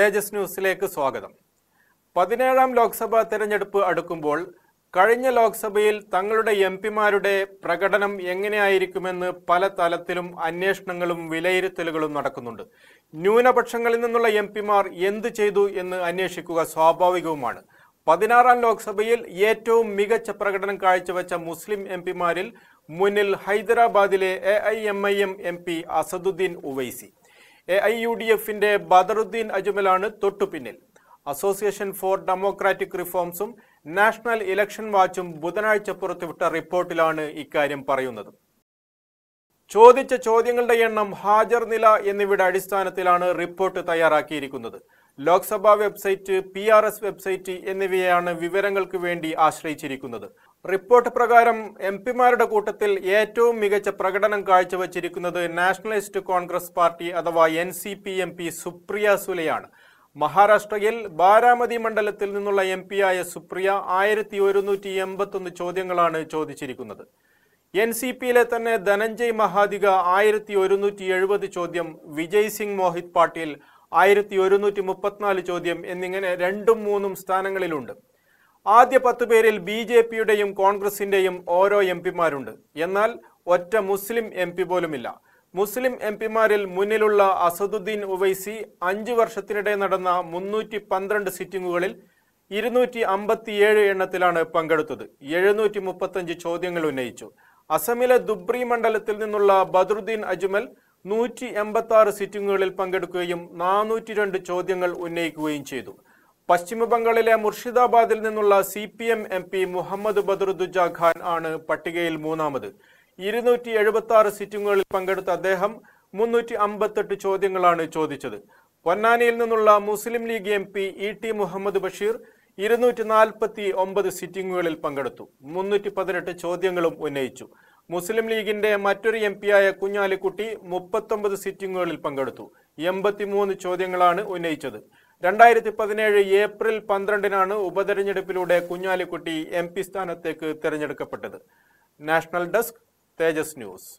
തേജസ് ന്യൂസിലേക്ക് സ്വാഗതം. 17ാം ലോക്സഭാ തെരഞ്ഞെടുപ്പ് അടുക്കുമ്പോൾ കഴിഞ്ഞ ലോക്സഭയിൽ തങ്ങളുടെ എംപിമാരുടെ പ്രകടനം എങ്ങനെയായിരിക്കുമെന്ന് പല തലത്തിലും അന്വേഷണങ്ങളും വിലയിരുത്തലുകളും നടക്കുന്നുണ്ട്. ന്യൂനപക്ഷങ്ങളിൽ നിന്നുള്ള എംപിമാർ എന്തു ചെയ്തു എന്ന് അന്വേഷിക്കുക സ്വാഭാവികവുമാണ്. 16ാം ലോക്സഭയിൽ ഏറ്റവും മികച്ച പ്രകടനം കാഴ്ചവെച്ച മുസ്ലിം എംപിമാരിൽ മുന്നിൽ ഹൈദരാബാദിലെ AIMIM MP അസദുദ്ദീൻ ഉവൈസി. AIUDFന്റെ ബദറുദ്ദീൻ അജ്മലാണ് തൊട്ടുപിന്നിൽ. അസോസിയേഷൻ ഫോർ ഡെമോക്രാറ്റിക് റിഫോംസും നാഷണൽ ഇലക്ഷൻ വാച്ചും ബുധനാഴ്ച പുറത്തുവിട്ട റിപ്പോർട്ടിലാണ് ഇക്കാര്യം പറയുന്നത്. ചോദിച്ച ചോദ്യങ്ങളുടെ എണ്ണം, ഹാജർ നില എന്നിവയുടെ അടിസ്ഥാനത്തിലാണ് റിപ്പോർട്ട് തയ്യാറാക്കിയിരിക്കുന്നത്. ലോക്സഭാ വെബ്സൈറ്റ്, PRS വെബ്സൈറ്റ് എന്നിവയാണ് വിവരങ്ങൾക്ക് വേണ്ടി ആശ്രയിച്ചിരിക്കുന്നത്. റിപ്പോർട്ട് പ്രകാരം എംപിമാരുടെ കൂട്ടത്തിൽ ഏറ്റവും മികച്ച പ്രകടനം കാഴ്ചവച്ചിരിക്കുന്നത് നാഷണലിസ്റ്റ് കോൺഗ്രസ് പാർട്ടി അഥവാ NCP MP സുപ്രിയ സുലെയാണ്. മഹാരാഷ്ട്രയിൽ ബാരാമതി മണ്ഡലത്തിൽ നിന്നുള്ള MP-യായ സുപ്രിയ 1181 ചോദ്യങ്ങളാണ് ചോദിച്ചിരിക്കുന്നത്. NCPയിലെ തന്നെ ധനഞ്ജയ് മഹാദിക 1170 ചോദ്യം, വിജയ് സിംഗ് മോഹിത് പാട്ടീൽ 1134 ചോദ്യം എന്നിങ്ങനെ 2ഉം 3ഉം സ്ഥാനങ്ങളിലുണ്ട്. ആദ്യ 10 പേരിൽ BJPയുടെയും കോൺഗ്രസിന്റെയും ഓരോ എംപിമാരുണ്ട്. എന്നാൽ ഒറ്റ മുസ്ലിം MP പോലുമില്ല. മുസ്ലിം എംപിമാരിൽ മുന്നിലുള്ള അസദുദ്ദീൻ ഉവൈസി 5 വർഷത്തിനിടെ നടന്ന 312 സിറ്റിംഗുകളിൽ 257 എണ്ണത്തിലാണ് പങ്കെടുത്തത്. 735 ചോദ്യങ്ങൾ ഉന്നയിച്ചു. അസമിലെ ദുബ്രി മണ്ഡലത്തിൽ നിന്നുള്ള ബദറുദ്ദീൻ അജ്മൽ 186 സിറ്റിംഗുകളിൽ പങ്കെടുക്കുകയും 402 ചോദ്യങ്ങൾ ഉന്നയിക്കുകയും ചെയ്തു. പശ്ചിമ ബംഗാളിലെ മുർഷിദാബാദിൽ നിന്നുള്ള CPM MP മുഹമ്മദ് ബദറുദ്ദുജ ഖാൻ ആണ് പട്ടികയിൽ 3ാമത്. 276 സിറ്റിംഗുകളിൽ പങ്കെടുത്ത അദ്ദേഹം 358 ചോദ്യങ്ങളാണ് ചോദിച്ചത്. പൊന്നാനിയിൽ നിന്നുള്ള Muslim League MP ET Muhammad Basheer 249 സിറ്റിംഗുകളിൽ പങ്കെടുത്തു. 318 ചോദ്യങ്ങളും ഉന്നയിച്ചു. മുസ്ലിം ലീഗിന്റെ മറ്റൊരു MP-യായ കുഞ്ഞാലിക്കുട്ടി 39 സിറ്റിംഗുകളിൽ പങ്കെടുത്തു. 83 ചോദ്യങ്ങളാണ് ഉന്നയിച്ചത്. 2017 ഏപ്രിൽ 12-നാണ് ഉപതെരഞ്ഞെടുപ്പിലൂടെ കുഞ്ഞാലിക്കുട്ടി MP സ്ഥാനത്തേക്ക് തെരഞ്ഞെടുക്കപ്പെട്ടത്. നാഷണൽ ഡെസ്ക്, തേജസ് ന്യൂസ്.